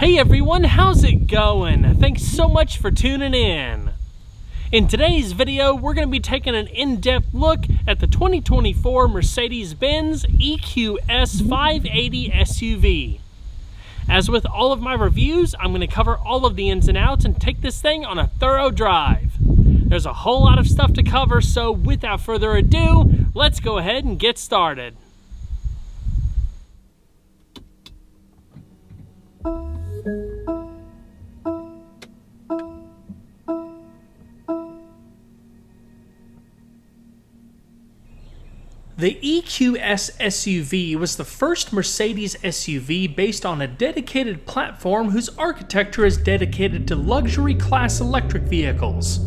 Hey everyone, how's it going? Thanks so much for tuning in. In today's video, we're going to be taking an in-depth look at the 2024 Mercedes-Benz EQS 580 SUV. As with all of my reviews, I'm going to cover all of the ins and outs and take this thing on a thorough drive. There's a whole lot of stuff to cover, so without further ado, let's go ahead and get started. The EQS SUV was the first Mercedes SUV based on a dedicated platform whose architecture is dedicated to luxury class electric vehicles.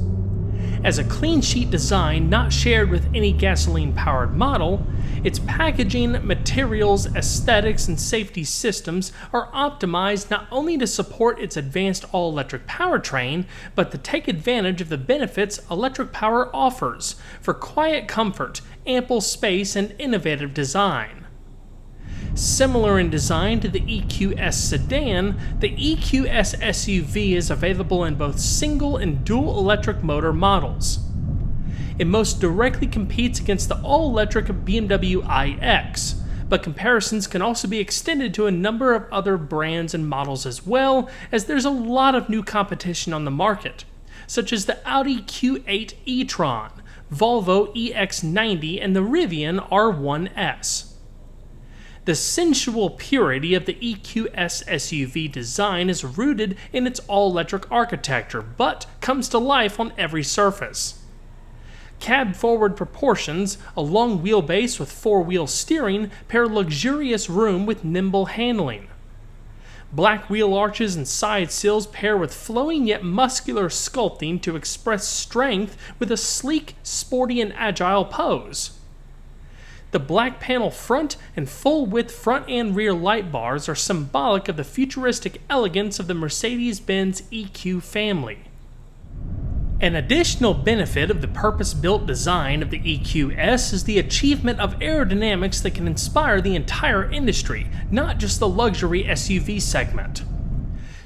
As a clean sheet design not shared with any gasoline-powered model, its packaging, materials, aesthetics, and safety systems are optimized not only to support its advanced all-electric powertrain, but to take advantage of the benefits electric power offers for quiet comfort, ample space, and innovative design. Similar in design to the EQS sedan, the EQS SUV is available in both single and dual electric motor models. It most directly competes against the all-electric BMW iX, but comparisons can also be extended to a number of other brands and models as well, as there's a lot of new competition on the market, such as the Audi Q8 e-tron, Volvo EX90, and the Rivian R1S. The sensual purity of the EQS SUV design is rooted in its all-electric architecture, but comes to life on every surface. Cab-forward proportions, a long wheelbase with four-wheel steering, pair luxurious room with nimble handling. Black wheel arches and side sills pair with flowing yet muscular sculpting to express strength with a sleek, sporty, and agile pose. The black panel front and full-width front and rear light bars are symbolic of the futuristic elegance of the Mercedes-Benz EQ family. An additional benefit of the purpose-built design of the EQS is the achievement of aerodynamics that can inspire the entire industry, not just the luxury SUV segment.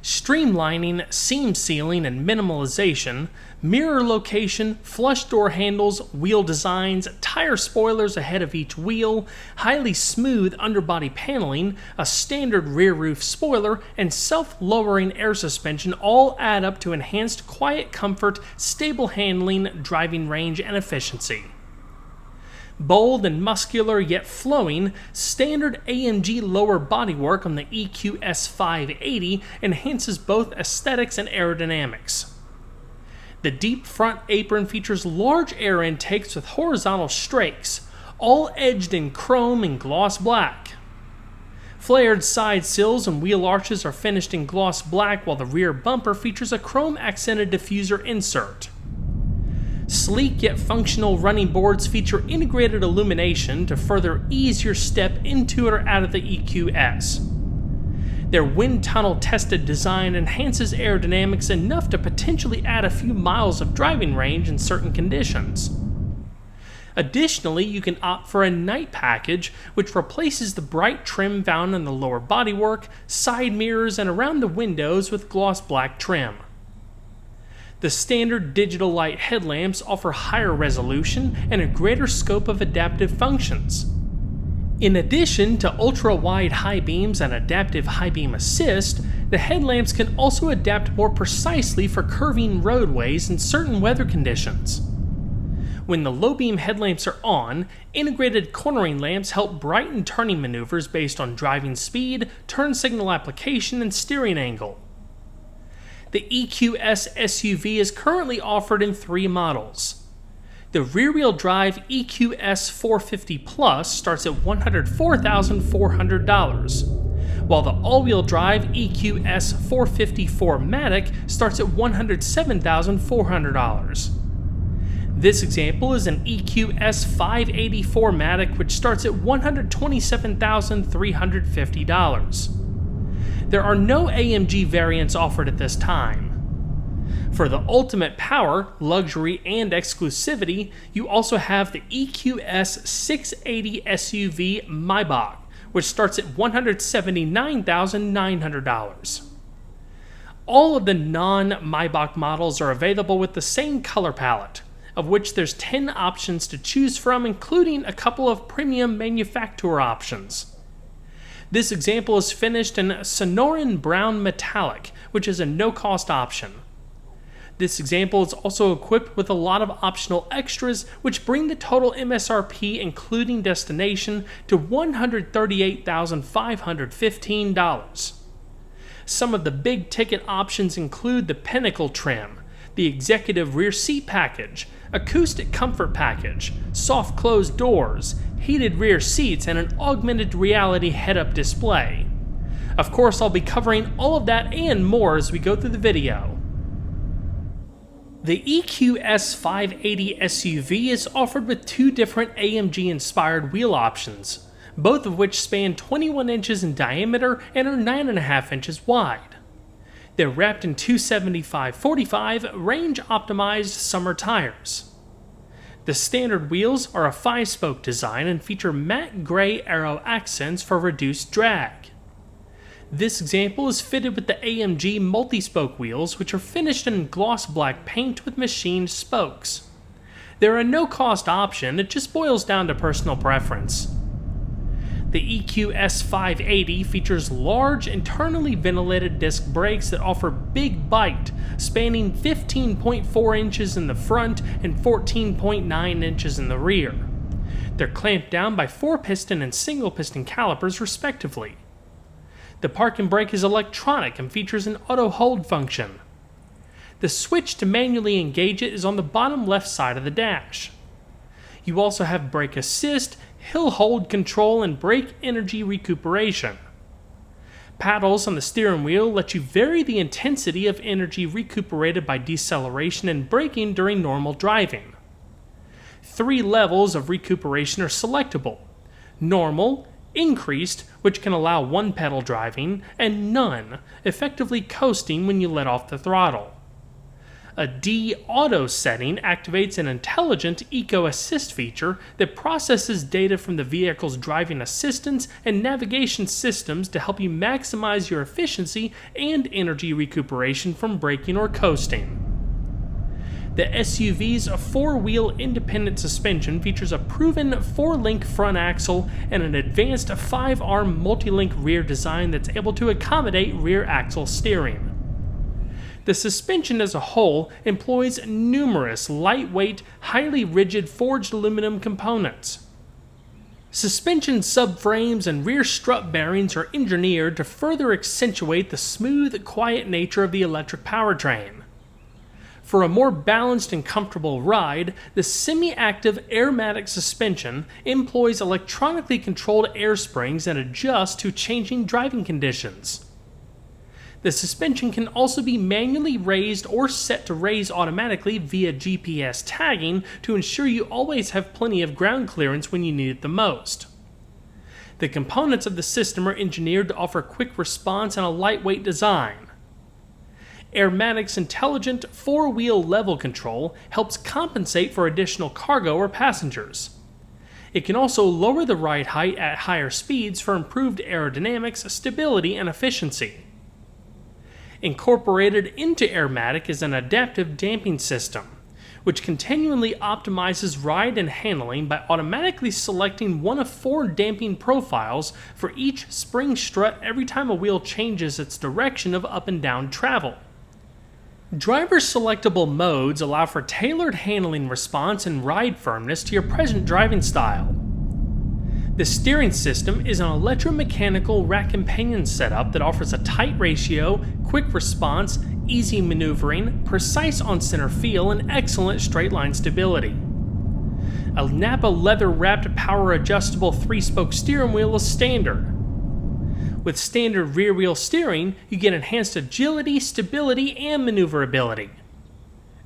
Streamlining, seam sealing, and minimalization, mirror location, flush door handles, wheel designs, tire spoilers ahead of each wheel, highly smooth underbody paneling, a standard rear roof spoiler, and self-lowering air suspension all add up to enhanced quiet comfort, stable handling, driving range, and efficiency. Bold and muscular yet flowing, standard AMG lower bodywork on the EQS 580 enhances both aesthetics and aerodynamics. The deep front apron features large air intakes with horizontal strakes, all edged in chrome and gloss black. Flared side sills and wheel arches are finished in gloss black, while the rear bumper features a chrome accented diffuser insert. Sleek yet functional running boards feature integrated illumination to further ease your step into or out of the EQS. Their wind tunnel tested design enhances aerodynamics enough to potentially add a few miles of driving range in certain conditions. Additionally, you can opt for a night package, which replaces the bright trim found in the lower bodywork, side mirrors, and around the windows with gloss black trim. The standard digital light headlamps offer higher resolution and a greater scope of adaptive functions. In addition to ultra-wide high beams and adaptive high beam assist, the headlamps can also adapt more precisely for curving roadways in certain weather conditions. When the low beam headlamps are on, integrated cornering lamps help brighten turning maneuvers based on driving speed, turn signal application, and steering angle. The EQS SUV is currently offered in three models. The rear-wheel drive EQS 450 Plus starts at $104,400, while the all-wheel drive EQS 450 4Matic starts at $107,400. This example is an EQS 580 4Matic, which starts at $127,350. There are no AMG variants offered at this time. For the ultimate power, luxury, and exclusivity, you also have the EQS 680 SUV Maybach, which starts at $179,900. All of the non-Maybach models are available with the same color palette, of which there's 10 options to choose from, including a couple of premium manufacturer options. This example is finished in Sonoran Brown Metallic, which is a no-cost option. This example is also equipped with a lot of optional extras, which bring the total MSRP including destination to $138,515. Some of the big ticket options include the Pinnacle trim, the Executive Rear Seat Package, Acoustic Comfort Package, soft closed doors, heated rear seats, and an augmented reality head-up display. Of course, I'll be covering all of that and more as we go through the video. The EQS 580 SUV is offered with two different AMG-inspired wheel options, both of which span 21 inches in diameter and are 9.5 inches wide. They're wrapped in 275/45 range-optimized summer tires. The standard wheels are a 5-spoke design and feature matte gray aero accents for reduced drag. This example is fitted with the AMG multi-spoke wheels, which are finished in gloss black paint with machined spokes. They're a no-cost option, it just boils down to personal preference. The EQS 580 features large, internally ventilated disc brakes that offer big bite, spanning 15.4 inches in the front and 14.9 inches in the rear. They're clamped down by 4-piston and single-piston calipers respectively. The park and brake is electronic and features an auto hold function. The switch to manually engage it is on the bottom left side of the dash. You also have brake assist, hill hold control, and brake energy recuperation. Paddles on the steering wheel let you vary the intensity of energy recuperated by deceleration and braking during normal driving. 3 levels of recuperation are selectable: normal, increased, which can allow one pedal driving, and none, effectively coasting when you let off the throttle. A D auto setting activates an intelligent Eco Assist feature that processes data from the vehicle's driving assistance and navigation systems to help you maximize your efficiency and energy recuperation from braking or coasting. The SUV's 4-wheel independent suspension features a proven 4-link front axle and an advanced 5-arm multi-link rear design that's able to accommodate rear axle steering. The suspension as a whole employs numerous lightweight, highly rigid forged aluminum components. Suspension subframes and rear strut bearings are engineered to further accentuate the smooth, quiet nature of the electric powertrain. For a more balanced and comfortable ride, the semi-active 4Matic suspension employs electronically controlled air springs that adjust to changing driving conditions. The suspension can also be manually raised or set to raise automatically via GPS tagging to ensure you always have plenty of ground clearance when you need it the most. The components of the system are engineered to offer quick response and a lightweight design. 4Matic's intelligent 4-wheel level control helps compensate for additional cargo or passengers. It can also lower the ride height at higher speeds for improved aerodynamics, stability, and efficiency. Incorporated into 4Matic is an adaptive damping system, which continually optimizes ride and handling by automatically selecting one of 4 damping profiles for each spring strut every time a wheel changes its direction of up and down travel. Driver selectable modes allow for tailored handling response and ride firmness to your present driving style. The steering system is an electromechanical rack and pinion setup that offers a tight ratio, quick response, easy maneuvering, precise on-center feel, and excellent straight-line stability. A Napa leather-wrapped power-adjustable 3-spoke steering wheel is standard. With standard rear-wheel steering, you get enhanced agility, stability, and maneuverability.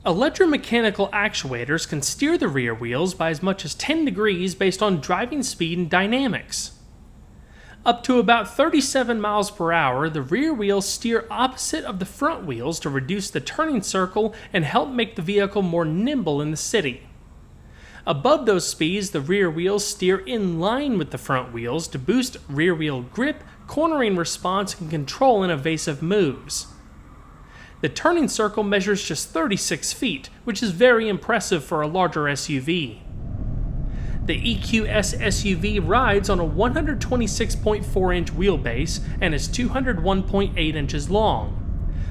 Electromechanical actuators can steer the rear wheels by as much as 10 degrees based on driving speed and dynamics. Up to about 37 miles per hour, the rear wheels steer opposite of the front wheels to reduce the turning circle and help make the vehicle more nimble in the city. Above those speeds, the rear wheels steer in line with the front wheels to boost rear wheel grip, cornering response, and control in evasive moves. The turning circle measures just 36 feet, which is very impressive for a larger SUV. The EQS SUV rides on a 126.4-inch wheelbase and is 201.8 inches long.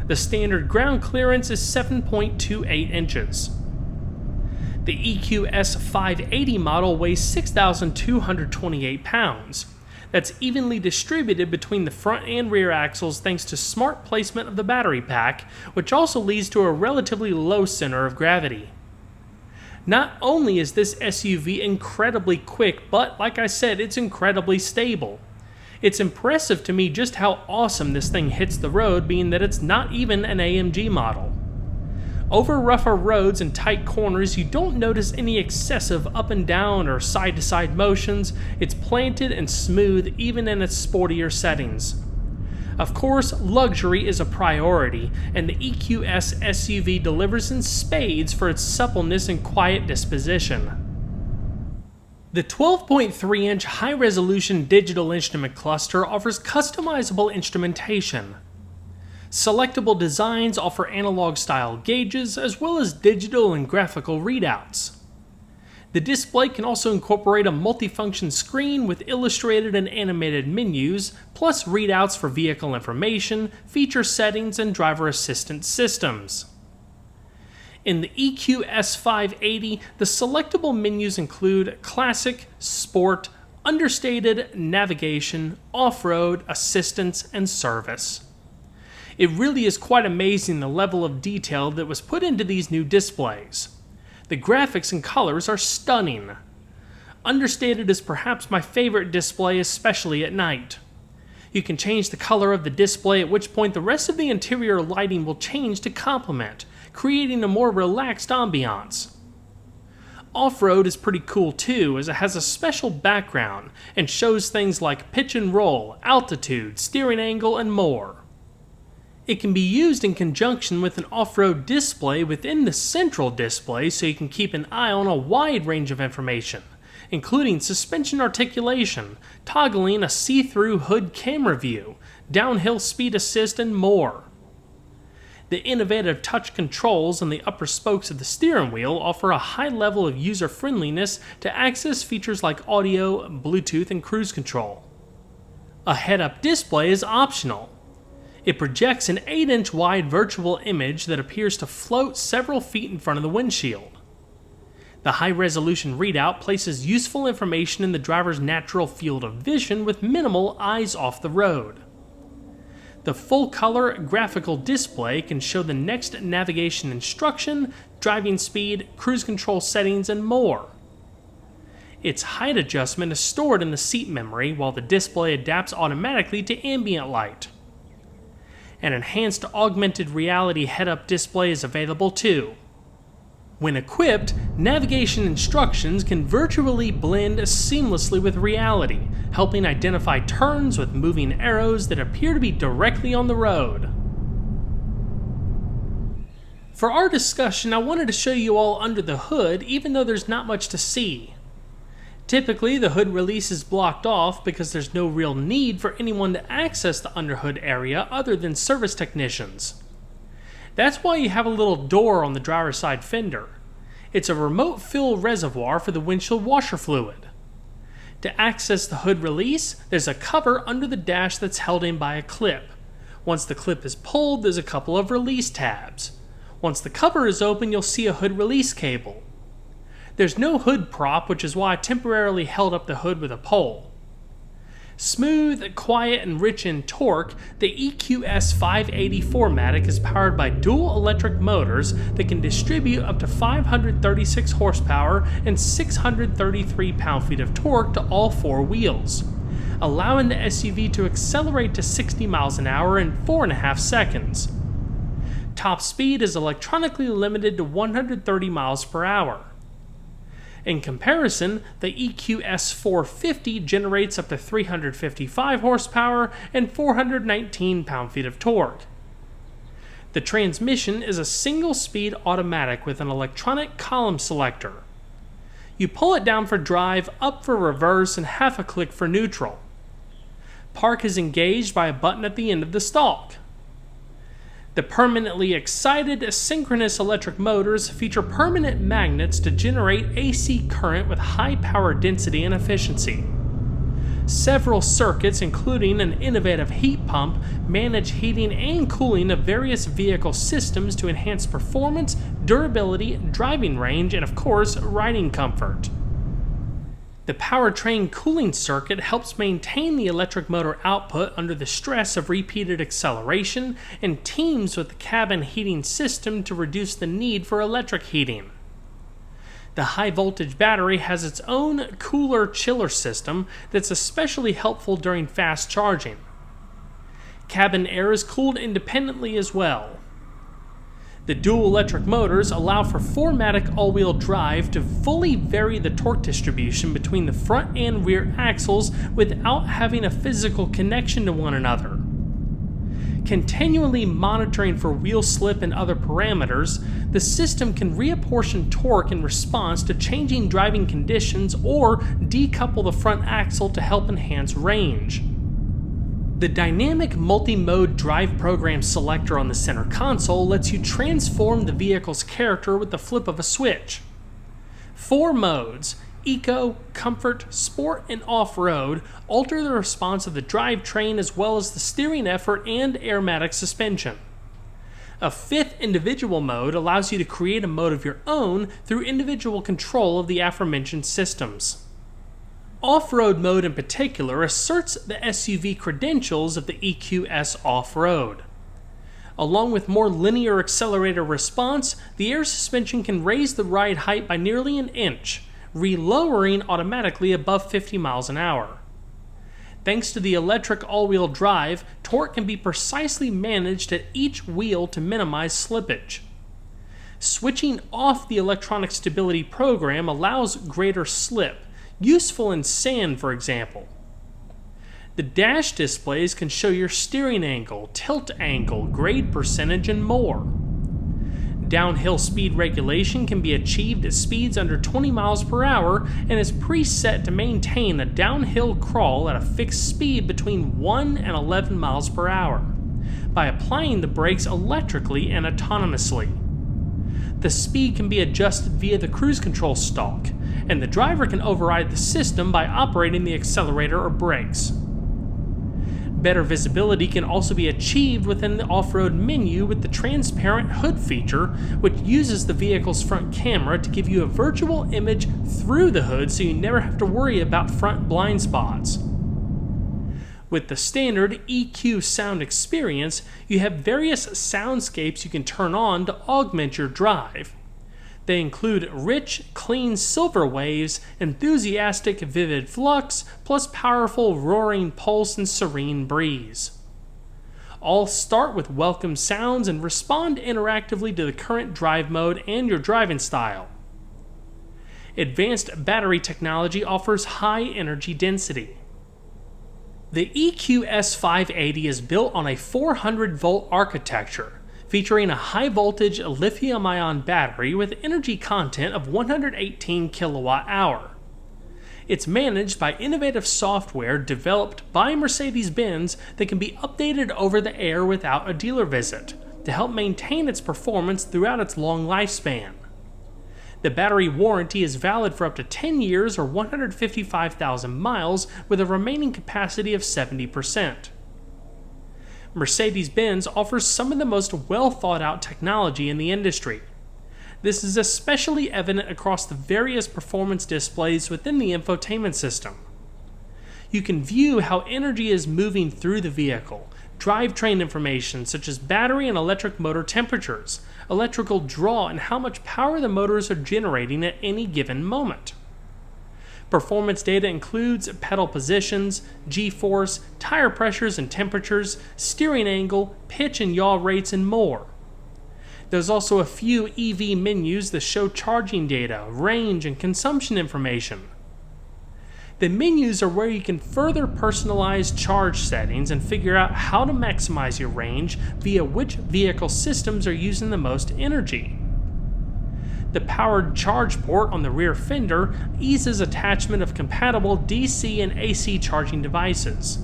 The standard ground clearance is 7.28 inches. The EQS 580 model weighs 6,228 pounds. That's evenly distributed between the front and rear axles thanks to smart placement of the battery pack, which also leads to a relatively low center of gravity. Not only is this SUV incredibly quick, but like I said, it's incredibly stable. It's impressive to me just how awesome this thing hits the road, being that it's not even an AMG model. Over rougher roads and tight corners, you don't notice any excessive up and down or side to side motions. It's planted and smooth even in its sportier settings. Of course, luxury is a priority, and the EQS SUV delivers in spades for its suppleness and quiet disposition. The 12.3-inch high-resolution digital instrument cluster offers customizable instrumentation. Selectable designs offer analog-style gauges as well as digital and graphical readouts. The display can also incorporate a multifunction screen with illustrated and animated menus, plus readouts for vehicle information, feature settings, and driver assistance systems. In the EQS 580, the selectable menus include Classic, Sport, Understated, Navigation, Off-Road, Assistance, and Service. It really is quite amazing the level of detail that was put into these new displays. The graphics and colors are stunning. Understated is perhaps my favorite display, especially at night. You can change the color of the display, at which point the rest of the interior lighting will change to complement, creating a more relaxed ambiance. Off-road is pretty cool too, as it has a special background and shows things like pitch and roll, altitude, steering angle, and more. It can be used in conjunction with an off-road display within the central display so you can keep an eye on a wide range of information, including suspension articulation, toggling a see-through hood camera view, downhill speed assist, and more. The innovative touch controls on the upper spokes of the steering wheel offer a high level of user-friendliness to access features like audio, Bluetooth, and cruise control. A head-up display is optional. It projects an 8-inch wide virtual image that appears to float several feet in front of the windshield. The high-resolution readout places useful information in the driver's natural field of vision with minimal eyes off the road. The full-color graphical display can show the next navigation instruction, driving speed, cruise control settings, and more. Its height adjustment is stored in the seat memory, while the display adapts automatically to ambient light. An enhanced augmented reality head-up display is available too. When equipped, navigation instructions can virtually blend seamlessly with reality, helping identify turns with moving arrows that appear to be directly on the road. For our discussion, I wanted to show you all under the hood, even though there's not much to see. Typically, the hood release is blocked off because there's no real need for anyone to access the underhood area other than service technicians. That's why you have a little door on the driver's side fender. It's a remote fill reservoir for the windshield washer fluid. To access the hood release, there's a cover under the dash that's held in by a clip. Once the clip is pulled, there's a couple of release tabs. Once the cover is open, you'll see a hood release cable. There's no hood prop, which is why I temporarily held up the hood with a pole. Smooth, quiet, and rich in torque, the EQS 580 4Matic is powered by dual electric motors that can distribute up to 536 horsepower and 633 pound-feet of torque to all four wheels, allowing the SUV to accelerate to 60 miles an hour in 4.5 seconds. Top speed is electronically limited to 130 miles per hour. In comparison, the EQS 450 generates up to 355 horsepower and 419 pound-feet of torque. The transmission is a single-speed automatic with an electronic column selector. You pull it down for drive, up for reverse, and half a click for neutral. Park is engaged by a button at the end of the stalk. The permanently excited synchronous electric motors feature permanent magnets to generate AC current with high power density and efficiency. Several circuits, including an innovative heat pump, manage heating and cooling of various vehicle systems to enhance performance, durability, driving range, and of course, riding comfort. The powertrain cooling circuit helps maintain the electric motor output under the stress of repeated acceleration and teams with the cabin heating system to reduce the need for electric heating. The high-voltage battery has its own cooler-chiller system that's especially helpful during fast charging. Cabin air is cooled independently as well. The dual electric motors allow for 4Matic all-wheel drive to fully vary the torque distribution between the front and rear axles without having a physical connection to one another. Continually monitoring for wheel slip and other parameters, the system can reapportion torque in response to changing driving conditions or decouple the front axle to help enhance range. The dynamic multi-mode drive program selector on the center console lets you transform the vehicle's character with the flip of a switch. 4 modes, Eco, Comfort, Sport, and Off-Road, alter the response of the drivetrain as well as the steering effort and aromatic suspension. A 5th individual mode allows you to create a mode of your own through individual control of the aforementioned systems. Off-Road mode in particular asserts the SUV credentials of the EQS Off-Road. Along with more linear accelerator response, the air suspension can raise the ride height by nearly an inch, re-lowering automatically above 50 miles an hour. Thanks to the electric all-wheel drive, torque can be precisely managed at each wheel to minimize slippage. Switching off the electronic stability program allows greater slip, useful in sand, for example. The dash displays can show your steering angle, tilt angle, grade percentage, and more. Downhill speed regulation can be achieved at speeds under 20 miles per hour and is preset to maintain a downhill crawl at a fixed speed between 1 and 11 miles per hour by applying the brakes electrically and autonomously. The speed can be adjusted via the cruise control stalk, and the driver can override the system by operating the accelerator or brakes. Better visibility can also be achieved within the off-road menu with the transparent hood feature, which uses the vehicle's front camera to give you a virtual image through the hood so you never have to worry about front blind spots. With the standard EQ sound experience, you have various soundscapes you can turn on to augment your drive. They include rich, clean silver waves, enthusiastic, vivid flux, plus powerful roaring pulse and serene breeze. All start with welcome sounds and respond interactively to the current drive mode and your driving style. Advanced battery technology offers high energy density. The EQS 580 is built on a 400-volt architecture, featuring a high-voltage lithium-ion battery with energy content of 118 kilowatt-hour. It's managed by innovative software developed by Mercedes-Benz that can be updated over the air without a dealer visit, to help maintain its performance throughout its long lifespan. The battery warranty is valid for up to 10 years or 155,000 miles with a remaining capacity of 70%. Mercedes-Benz offers some of the most well-thought-out technology in the industry. This is especially evident across the various performance displays within the infotainment system. You can view how energy is moving through the vehicle, drivetrain information such as battery and electric motor temperatures, electrical draw, and how much power the motors are generating at any given moment. Performance data includes pedal positions, G-force, tire pressures and temperatures, steering angle, pitch and yaw rates, and more. There's also a few EV menus that show charging data, range, and consumption information. The menus are where you can further personalize charge settings and figure out how to maximize your range via which vehicle systems are using the most energy. The powered charge port on the rear fender eases attachment of compatible DC and AC charging devices.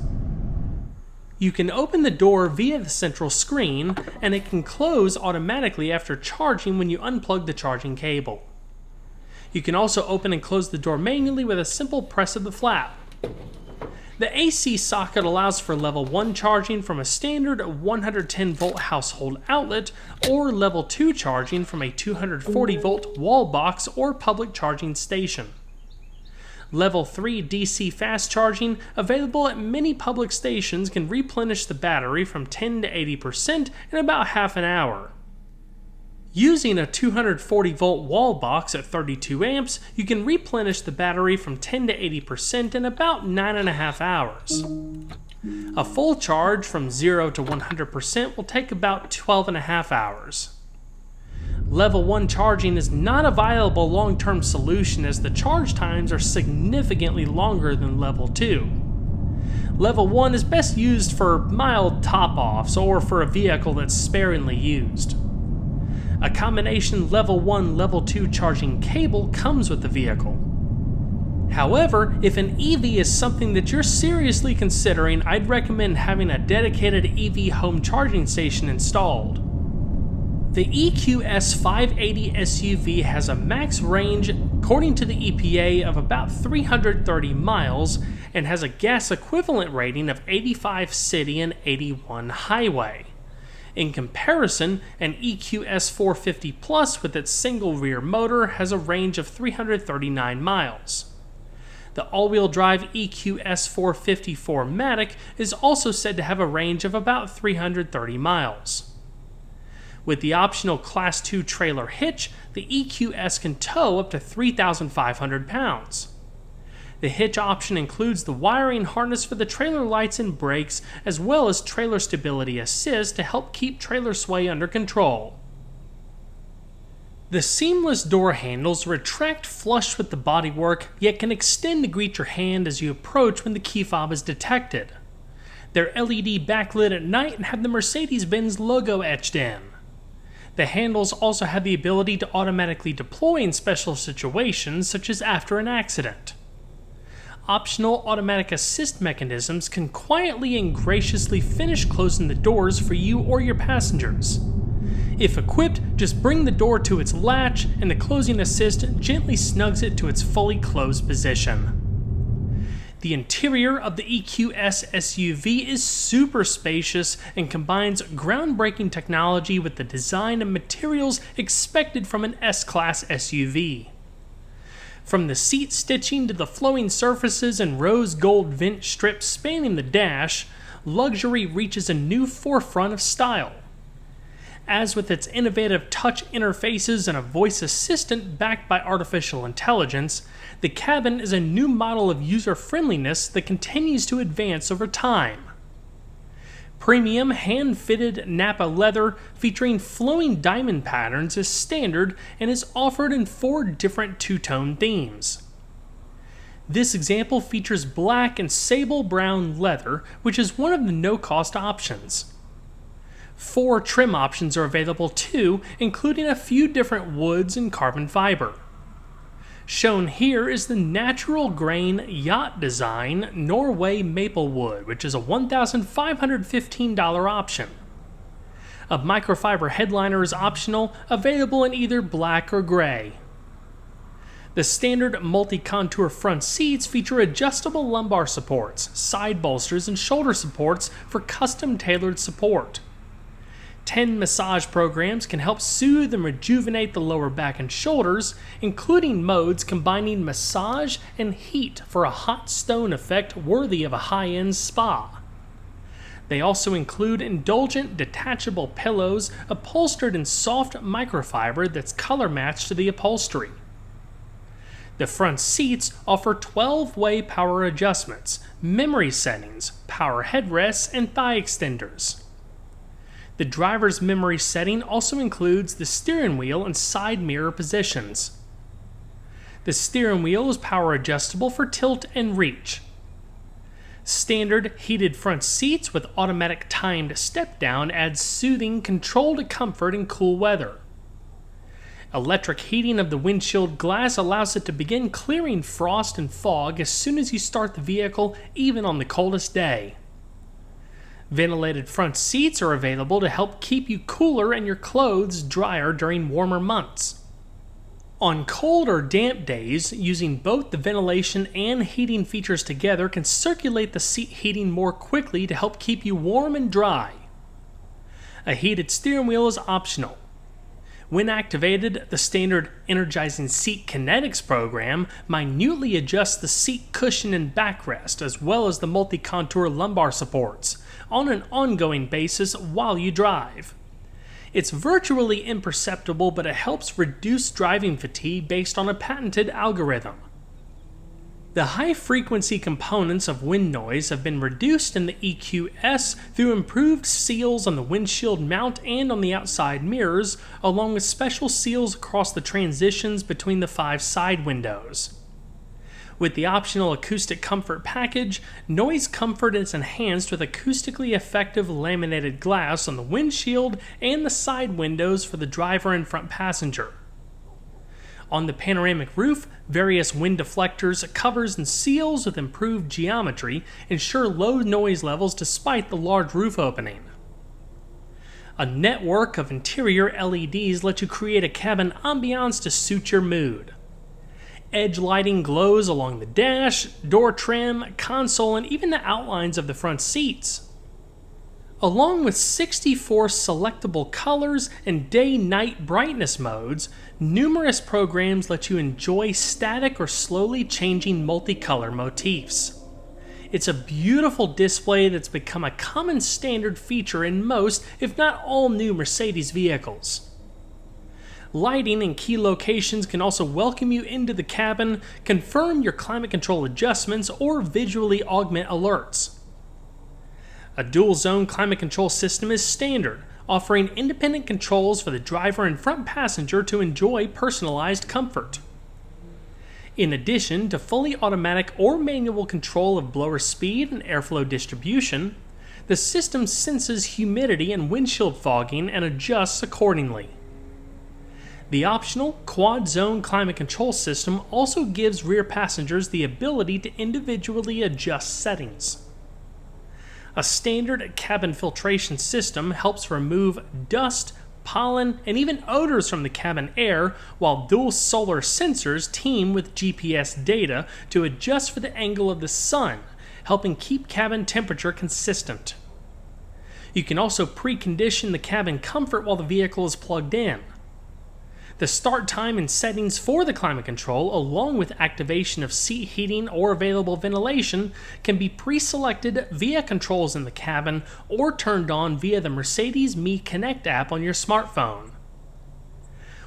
You can open the door via the central screen, and it can close automatically after charging when you unplug the charging cable. You can also open and close the door manually with a simple press of the flap. The AC socket allows for level 1 charging from a standard 110 volt household outlet or level 2 charging from a 240 volt wall box or public charging station. Level 3 DC fast charging, available at many public stations, can replenish the battery from 10 to 80% in about half an hour. Using a 240 volt wall box at 32 amps, you can replenish the battery from 10 to 80% in about 9.5 hours. A full charge from 0 to 100% will take about 12.5 hours. Level 1 charging is not a viable long-term solution as the charge times are significantly longer than Level 2. Level 1 is best used for mild top-offs or for a vehicle that's sparingly used. A combination Level 1, Level 2 charging cable comes with the vehicle. However, if an EV is something that you're seriously considering, I'd recommend having a dedicated EV home charging station installed. The EQS 580 SUV has a max range, according to the EPA, of about 330 miles and has a gas equivalent rating of 85 city and 81 highway. In comparison, an EQS 450 Plus with its single rear motor has a range of 339 miles. The all-wheel drive EQS 450 4Matic is also said to have a range of about 330 miles. With the optional Class 2 trailer hitch, the EQS can tow up to 3,500 pounds. The hitch option includes the wiring harness for the trailer lights and brakes, as well as trailer stability assist to help keep trailer sway under control. The seamless door handles retract flush with the bodywork, yet can extend to greet your hand as you approach when the key fob is detected. They're LED backlit at night and have the Mercedes-Benz logo etched in. The handles also have the ability to automatically deploy in special situations, such as after an accident. Optional automatic assist mechanisms can quietly and graciously finish closing the doors for you or your passengers. If equipped, just bring the door to its latch and the closing assist gently snugs it to its fully closed position. The interior of the EQS SUV is super spacious and combines groundbreaking technology with the design and materials expected from an S-Class SUV. From the seat stitching to the flowing surfaces and rose gold vent strips spanning the dash, luxury reaches a new forefront of style. As with its innovative touch interfaces and a voice assistant backed by artificial intelligence, the cabin is a new model of user-friendliness that continues to advance over time. Premium hand-fitted Napa leather featuring flowing diamond patterns is standard and is offered in 4 different two-tone themes. This example features black and sable brown leather, which is one of the no-cost options. 4 trim options are available too, including a few different woods and carbon fiber. Shown here is the natural grain yacht design Norway maple wood, which is a $1,515 option. A microfiber headliner is optional, available in either black or gray. The standard multi-contour front seats feature adjustable lumbar supports, side bolsters, and shoulder supports for custom-tailored support. 10 massage programs can help soothe and rejuvenate the lower back and shoulders, including modes combining massage and heat for a hot stone effect worthy of a high-end spa. They also include indulgent detachable pillows upholstered in soft microfiber that's color-matched to the upholstery. The front seats offer 12-way power adjustments, memory settings, power headrests, and thigh extenders. The driver's memory setting also includes the steering wheel and side mirror positions. The steering wheel is power adjustable for tilt and reach. Standard heated front seats with automatic timed step down adds soothing, controlled comfort in cool weather. Electric heating of the windshield glass allows it to begin clearing frost and fog as soon as you start the vehicle, even on the coldest day. Ventilated front seats are available to help keep you cooler and your clothes drier during warmer months. On cold or damp days, using both the ventilation and heating features together can circulate the seat heating more quickly to help keep you warm and dry. A heated steering wheel is optional. When activated, the standard Energizing Seat Kinetics program minutely adjusts the seat cushion and backrest, as well as the multi-contour lumbar supports, on an ongoing basis while you drive. It's virtually imperceptible, but it helps reduce driving fatigue based on a patented algorithm. The high-frequency components of wind noise have been reduced in the EQS through improved seals on the windshield mount and on the outside mirrors, along with special seals across the transitions between the 5 side windows. With the optional acoustic comfort package, noise comfort is enhanced with acoustically effective laminated glass on the windshield and the side windows for the driver and front passenger. On the panoramic roof, various wind deflectors, covers, and seals with improved geometry ensure low noise levels despite the large roof opening. A network of interior LEDs lets you create a cabin ambiance to suit your mood. Edge lighting glows along the dash, door trim, console, and even the outlines of the front seats. Along with 64 selectable colors and day-night brightness modes, numerous programs let you enjoy static or slowly changing multicolor motifs. It's a beautiful display that's become a common standard feature in most, if not all, new Mercedes vehicles. Lighting in key locations can also welcome you into the cabin, confirm your climate control adjustments, or visually augment alerts. A dual-zone climate control system is standard, offering independent controls for the driver and front passenger to enjoy personalized comfort. In addition to fully automatic or manual control of blower speed and airflow distribution, the system senses humidity and windshield fogging and adjusts accordingly. The optional quad-zone climate control system also gives rear passengers the ability to individually adjust settings. A standard cabin filtration system helps remove dust, pollen, and even odors from the cabin air, while dual solar sensors team with GPS data to adjust for the angle of the sun, helping keep cabin temperature consistent. You can also precondition the cabin comfort while the vehicle is plugged in. The start time and settings for the climate control, along with activation of seat heating or available ventilation, can be pre-selected via controls in the cabin or turned on via the Mercedes Me Connect app on your smartphone.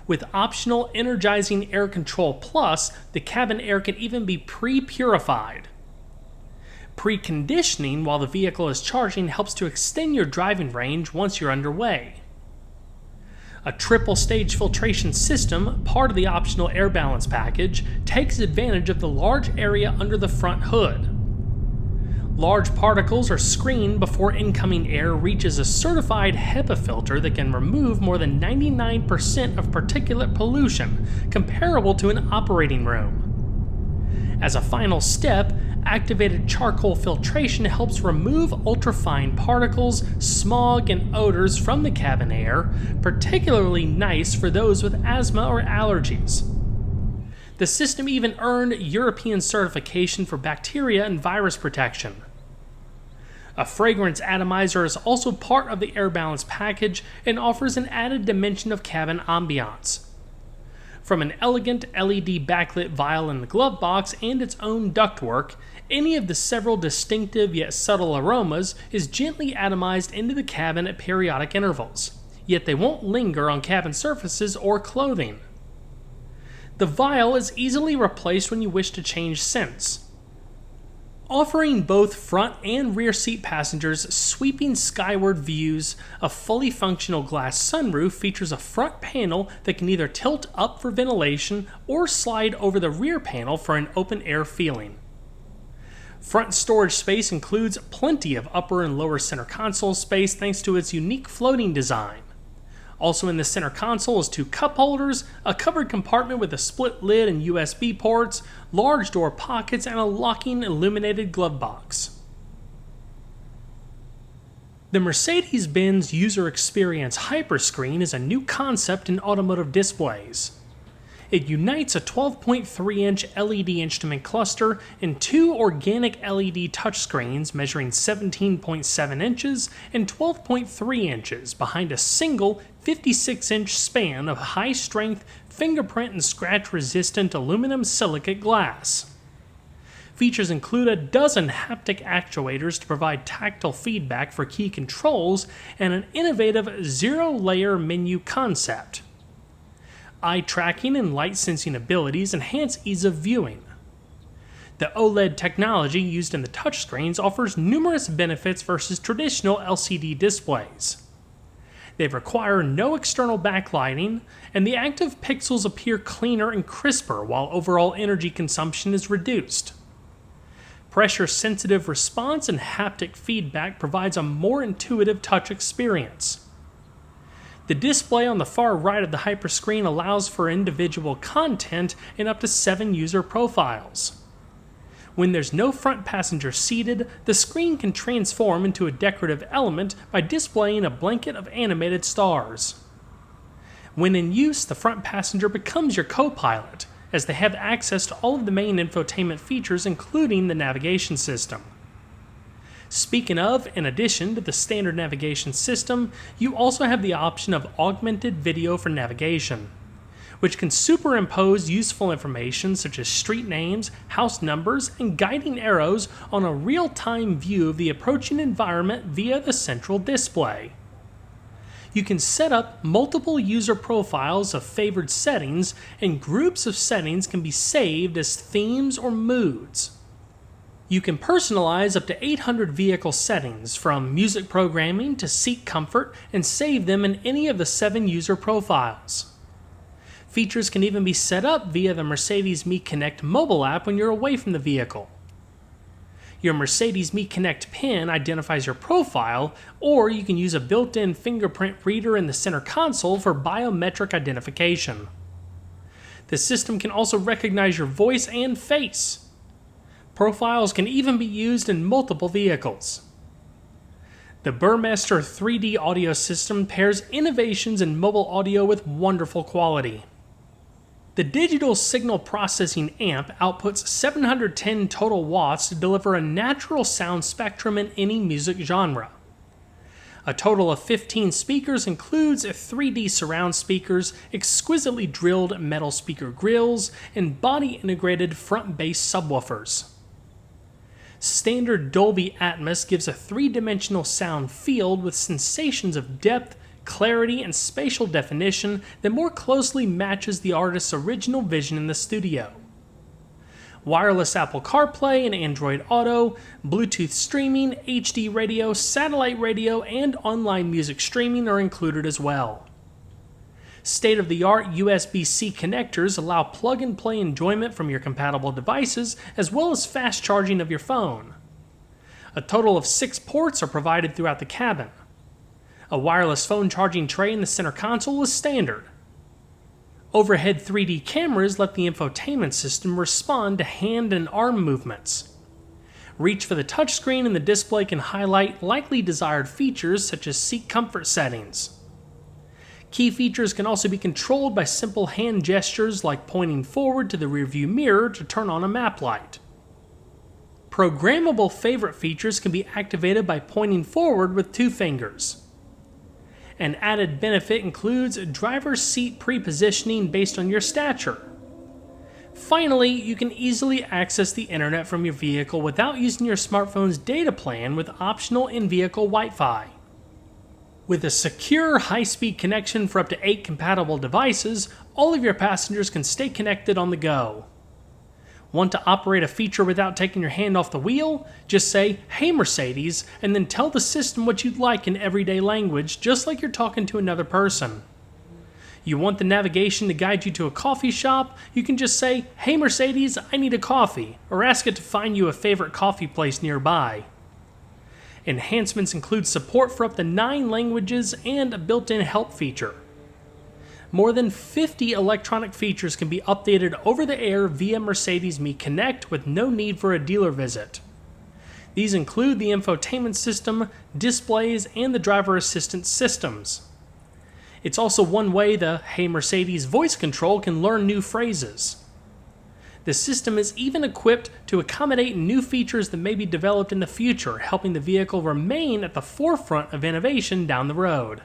With optional Energizing Air Control Plus, the cabin air can even be pre-purified. Preconditioning while the vehicle is charging helps to extend your driving range once you're underway. A triple-stage filtration system, part of the optional air balance package, takes advantage of the large area under the front hood. Large particles are screened before incoming air reaches a certified HEPA filter that can remove more than 99% of particulate pollution, comparable to an operating room. As a final step, activated charcoal filtration helps remove ultrafine particles, smog, and odors from the cabin air, particularly nice for those with asthma or allergies. The system even earned European certification for bacteria and virus protection. A fragrance atomizer is also part of the air balance package and offers an added dimension of cabin ambiance. From an elegant LED backlit vial in the glove box and its own ductwork, any of the several distinctive yet subtle aromas is gently atomized into the cabin at periodic intervals, yet they won't linger on cabin surfaces or clothing. The vial is easily replaced when you wish to change scents. Offering both front and rear seat passengers sweeping skyward views, a fully functional glass sunroof features a front panel that can either tilt up for ventilation or slide over the rear panel for an open-air feeling. Front storage space includes plenty of upper and lower center console space thanks to its unique floating design. Also in the center console is 2 cup holders, a covered compartment with a split lid and USB ports, large door pockets, and a locking illuminated glove box. The Mercedes-Benz User Experience Hyperscreen is a new concept in automotive displays. It unites a 12.3-inch LED instrument cluster and two organic LED touchscreens measuring 17.7 inches and 12.3 inches behind a single 56-inch span of high-strength, fingerprint and scratch-resistant aluminum silicate glass. Features include a dozen haptic actuators to provide tactile feedback for key controls and an innovative zero-layer menu concept. Eye tracking and light sensing abilities enhance ease of viewing. The OLED technology used in the touchscreens offers numerous benefits versus traditional LCD displays. They require no external backlighting, and the active pixels appear cleaner and crisper while overall energy consumption is reduced. Pressure-sensitive response and haptic feedback provides a more intuitive touch experience. The display on the far right of the hyperscreen allows for individual content in up to 7 user profiles. When there's no front passenger seated, the screen can transform into a decorative element by displaying a blanket of animated stars. When in use, the front passenger becomes your co-pilot, as they have access to all of the main infotainment features including the navigation system. Speaking of, in addition to the standard navigation system, you also have the option of augmented video for navigation, which can superimpose useful information such as street names, house numbers, and guiding arrows on a real-time view of the approaching environment via the central display. You can set up multiple user profiles of favored settings, and groups of settings can be saved as themes or moods. You can personalize up to 800 vehicle settings, from music programming to seat comfort, and save them in any of the 7 user profiles. Features can even be set up via the Mercedes Me Connect mobile app when you're away from the vehicle. Your Mercedes Me Connect pin identifies your profile, or you can use a built-in fingerprint reader in the center console for biometric identification. The system can also recognize your voice and face. Profiles can even be used in multiple vehicles. The Burmester 3D audio system pairs innovations in mobile audio with wonderful quality. The digital signal processing amp outputs 710 total watts to deliver a natural sound spectrum in any music genre. A total of 15 speakers includes 3D surround speakers, exquisitely drilled metal speaker grills, and body-integrated front-bass subwoofers. Standard Dolby Atmos gives a 3-dimensional sound field with sensations of depth, clarity, and spatial definition that more closely matches the artist's original vision in the studio. Wireless Apple CarPlay and Android Auto, Bluetooth streaming, HD radio, satellite radio, and online music streaming are included as well. State-of-the-art USB-C connectors allow plug-and-play enjoyment from your compatible devices, as well as fast charging of your phone. A total of 6 ports are provided throughout the cabin. A wireless phone charging tray in the center console is standard. Overhead 3D cameras let the infotainment system respond to hand and arm movements. Reach for the touchscreen and the display can highlight likely desired features such as seat comfort settings. Key features can also be controlled by simple hand gestures like pointing forward to the rearview mirror to turn on a map light. Programmable favorite features can be activated by pointing forward with 2 fingers. An added benefit includes driver's seat pre-positioning based on your stature. Finally, you can easily access the internet from your vehicle without using your smartphone's data plan with optional in-vehicle Wi-Fi. With a secure, high-speed connection for up to 8 compatible devices, all of your passengers can stay connected on the go. Want to operate a feature without taking your hand off the wheel? Just say, "Hey Mercedes," and then tell the system what you'd like in everyday language, just like you're talking to another person. You want the navigation to guide you to a coffee shop? You can just say, "Hey Mercedes, I need a coffee," or ask it to find you a favorite coffee place nearby. Enhancements include support for up to 9 languages and a built-in help feature. More than 50 electronic features can be updated over the air via Mercedes Me Connect with no need for a dealer visit. These include the infotainment system, displays, and the driver assistance systems. It's also one way the "Hey Mercedes" voice control can learn new phrases. The system is even equipped to accommodate new features that may be developed in the future, helping the vehicle remain at the forefront of innovation down the road.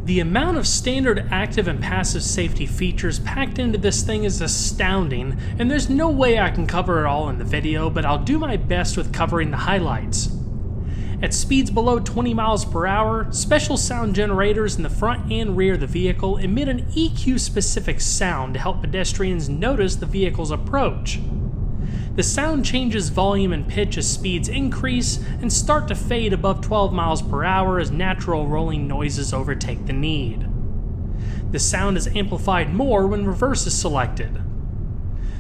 The amount of standard active and passive safety features packed into this thing is astounding, and there's no way I can cover it all in the video, but I'll do my best with covering the highlights. At speeds below 20 miles per hour, special sound generators in the front and rear of the vehicle emit an EQ-specific sound to help pedestrians notice the vehicle's approach. The sound changes volume and pitch as speeds increase and start to fade above 12 miles per hour as natural rolling noises overtake the need. The sound is amplified more when reverse is selected.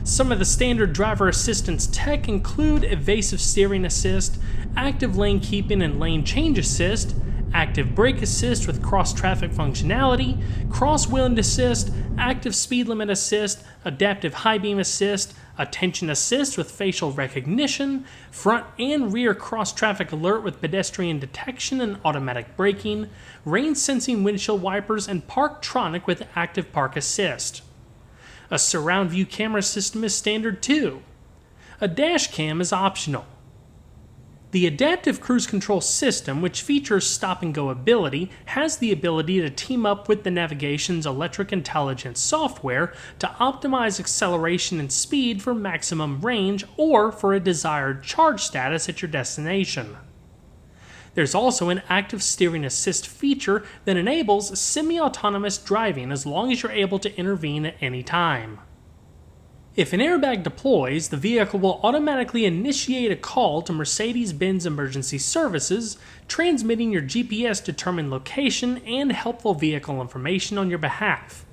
Some of the standard driver assistance tech include evasive steering assist, active lane keeping and lane change assist, active brake assist with cross-traffic functionality, cross-wind assist, active speed limit assist, adaptive high beam assist, attention assist with facial recognition, front and rear cross-traffic alert with pedestrian detection and automatic braking, rain-sensing windshield wipers, and Parktronic with active park assist. A surround view camera system is standard too. A dash cam is optional. The adaptive cruise control system, which features stop and go ability, has the ability to team up with the navigation's electric intelligence software to optimize acceleration and speed for maximum range or for a desired charge status at your destination. There's also an active steering assist feature that enables semi-autonomous driving as long as you're able to intervene at any time. If an airbag deploys, the vehicle will automatically initiate a call to Mercedes-Benz Emergency Services, transmitting your GPS-determined location and helpful vehicle information on your behalf.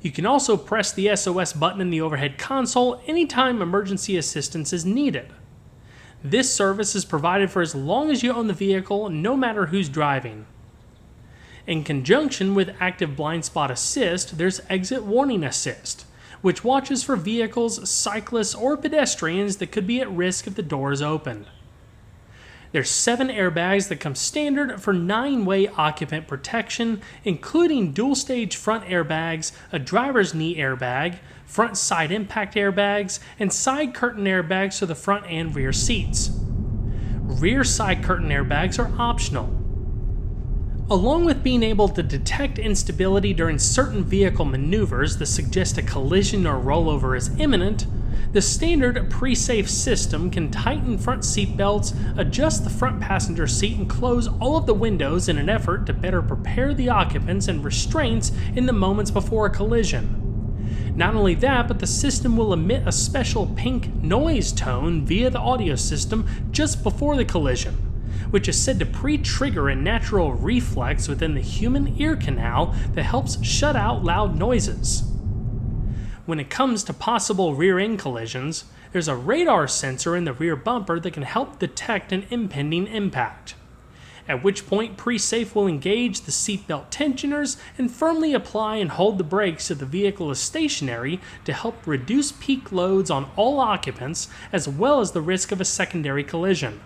You can also press the SOS button in the overhead console anytime emergency assistance is needed. This service is provided for as long as you own the vehicle, no matter who's driving. In conjunction with active blind spot assist, there's exit warning assist, which watches for vehicles, cyclists, or pedestrians that could be at risk if the door is opened. There's 7 airbags that come standard for 9-way occupant protection, including dual-stage front airbags, a driver's knee airbag, front side impact airbags, and side curtain airbags for the front and rear seats. Rear side curtain airbags are optional. Along with being able to detect instability during certain vehicle maneuvers that suggest a collision or rollover is imminent, the standard pre-safe system can tighten front seat belts, adjust the front passenger seat, and close all of the windows in an effort to better prepare the occupants and restraints in the moments before a collision. Not only that, but the system will emit a special pink noise tone via the audio system just before the collision, which is said to pre-trigger a natural reflex within the human ear canal that helps shut out loud noises. When it comes to possible rear-end collisions, there's a radar sensor in the rear bumper that can help detect an impending impact, at which point pre-safe will engage the seatbelt tensioners and firmly apply and hold the brakes if the vehicle is stationary to help reduce peak loads on all occupants as well as the risk of a secondary collision.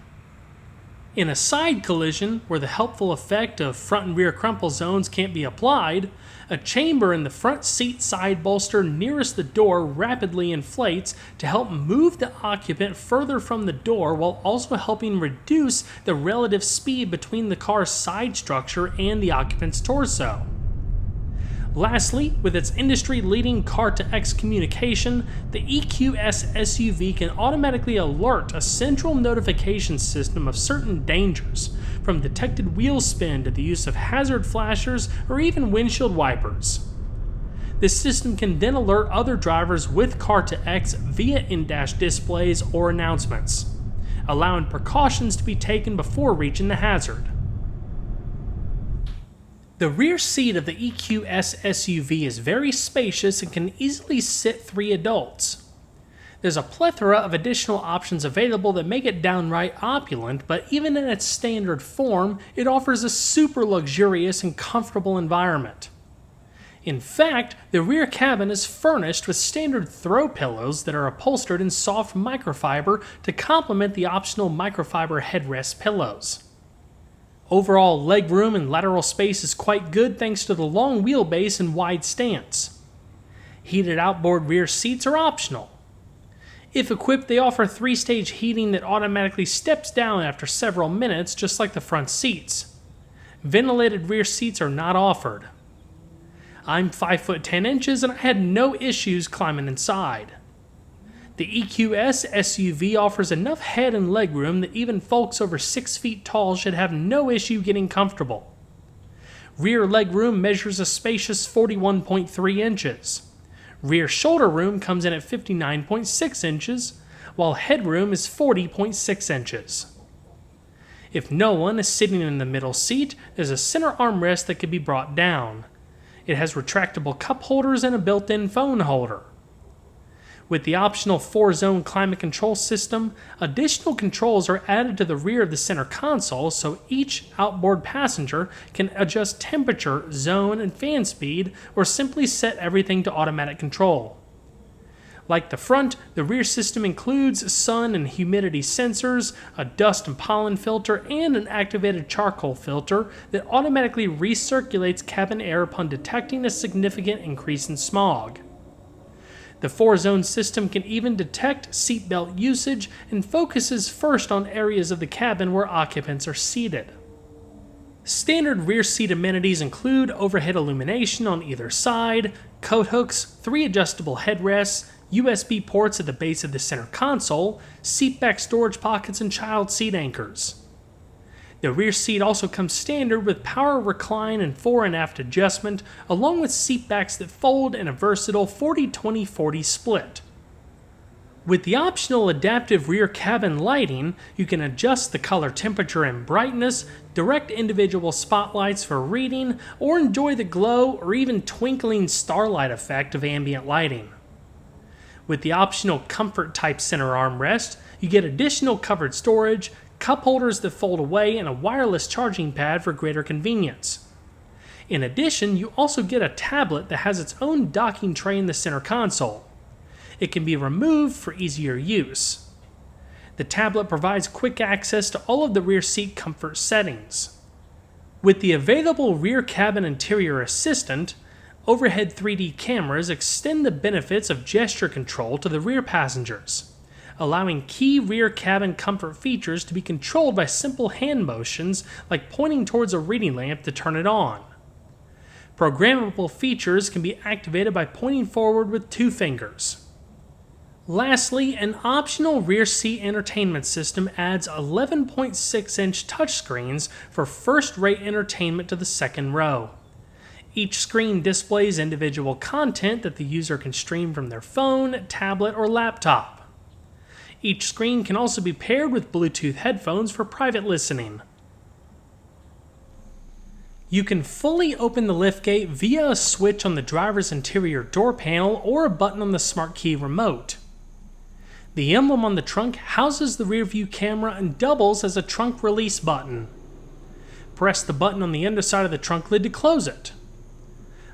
In a side collision, where the helpful effect of front and rear crumple zones can't be applied, a chamber in the front seat side bolster nearest the door rapidly inflates to help move the occupant further from the door while also helping reduce the relative speed between the car's side structure and the occupant's torso. Lastly, with its industry-leading car-to-X communication, the EQS SUV can automatically alert a central notification system of certain dangers, from detected wheel spin to the use of hazard flashers or even windshield wipers. This system can then alert other drivers with car-to-X via in-dash displays or announcements, allowing precautions to be taken before reaching the hazard. The rear seat of the EQS SUV is very spacious and can easily sit 3 adults. There's a plethora of additional options available that make it downright opulent, but even in its standard form, it offers a super luxurious and comfortable environment. In fact, the rear cabin is furnished with standard throw pillows that are upholstered in soft microfiber to complement the optional microfiber headrest pillows. Overall legroom and lateral space is quite good thanks to the long wheelbase and wide stance. Heated outboard rear seats are optional. If equipped, they offer 3-stage heating that automatically steps down after several minutes, just like the front seats. Ventilated rear seats are not offered. I'm 5'10" and I had no issues climbing inside. The EQS SUV offers enough head and legroom that even folks over 6 feet tall should have no issue getting comfortable. Rear legroom measures a spacious 41.3 inches. Rear shoulder room comes in at 59.6 inches, while headroom is 40.6 inches. If no one is sitting in the middle seat, there's a center armrest that can be brought down. It has retractable cup holders and a built-in phone holder. With the optional 4-zone climate control system, additional controls are added to the rear of the center console so each outboard passenger can adjust temperature, zone, and fan speed, or simply set everything to automatic control. Like the front, the rear system includes sun and humidity sensors, a dust and pollen filter, and an activated charcoal filter that automatically recirculates cabin air upon detecting a significant increase in smog. The 4-zone system can even detect seatbelt usage and focuses first on areas of the cabin where occupants are seated. Standard rear seat amenities include overhead illumination on either side, coat hooks, 3 adjustable headrests, USB ports at the base of the center console, seatback storage pockets, and child seat anchors. The rear seat also comes standard with power recline and fore and aft adjustment, along with seatbacks that fold in a versatile 40-20-40 split. With the optional adaptive rear cabin lighting, you can adjust the color temperature and brightness, direct individual spotlights for reading, or enjoy the glow or even twinkling starlight effect of ambient lighting. With the optional comfort type center armrest, you get additional covered storage, cup holders that fold away, and a wireless charging pad for greater convenience. In addition, you also get a tablet that has its own docking tray in the center console. It can be removed for easier use. The tablet provides quick access to all of the rear seat comfort settings. With the available rear cabin interior assistant, overhead 3D cameras extend the benefits of gesture control to the rear passengers, allowing key rear cabin comfort features to be controlled by simple hand motions like pointing towards a reading lamp to turn it on. Programmable features can be activated by pointing forward with 2 fingers. Lastly, an optional rear seat entertainment system adds 11.6-inch touchscreens for first-rate entertainment to the second row. Each screen displays individual content that the user can stream from their phone, tablet, or laptop. Each screen can also be paired with Bluetooth headphones for private listening. You can fully open the liftgate via a switch on the driver's interior door panel or a button on the smart key remote. The emblem on the trunk houses the rear view camera and doubles as a trunk release button. Press the button on the underside of the trunk lid to close it.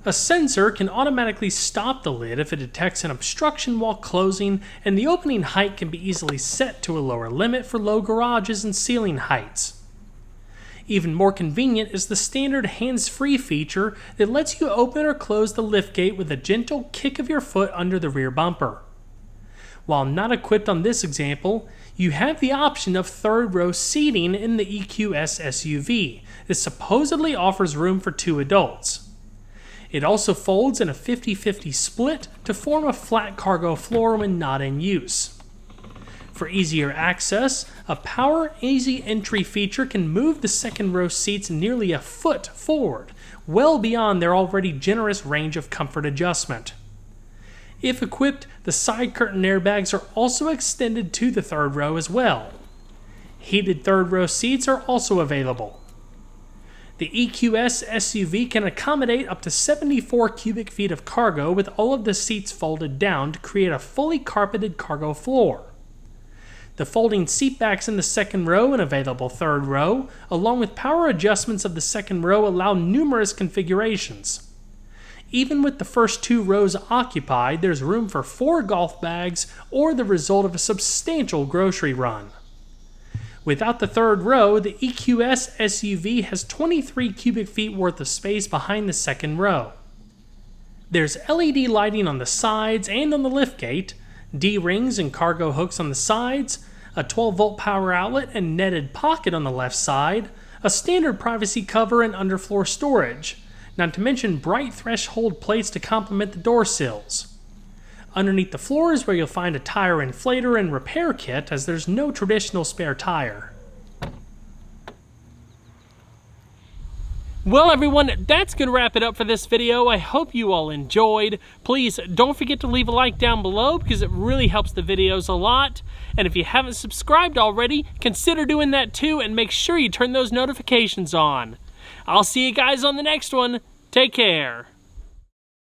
A sensor can automatically stop the lid if it detects an obstruction while closing, and the opening height can be easily set to a lower limit for low garages and ceiling heights. Even more convenient is the standard hands-free feature that lets you open or close the liftgate with a gentle kick of your foot under the rear bumper. While not equipped on this example, you have the option of third-row seating in the EQS SUV that supposedly offers room for 2 adults. It also folds in a 50-50 split to form a flat cargo floor when not in use. For easier access, a power easy entry feature can move the second row seats nearly a foot forward, well beyond their already generous range of comfort adjustment. If equipped, the side curtain airbags are also extended to the third row as well. Heated third row seats are also available. The EQS SUV can accommodate up to 74 cubic feet of cargo with all of the seats folded down to create a fully carpeted cargo floor. The folding seatbacks in the second row and available third row, along with power adjustments of the second row, allow numerous configurations. Even with the first 2 rows occupied, there's room for 4 golf bags or the result of a substantial grocery run. Without the 3rd row, the EQS SUV has 23 cubic feet worth of space behind the 2nd row. There's LED lighting on the sides and on the liftgate, D-rings and cargo hooks on the sides, a 12-volt power outlet and netted pocket on the left side, a standard privacy cover and underfloor storage, not to mention bright threshold plates to complement the door sills. Underneath the floor is where you'll find a tire inflator and repair kit, as there's no traditional spare tire. Well everyone, that's going to wrap it up for this video. I hope you all enjoyed. Please don't forget to leave a like down below because it really helps the videos a lot. And if you haven't subscribed already, consider doing that too, and make sure you turn those notifications on. I'll see you guys on the next one. Take care.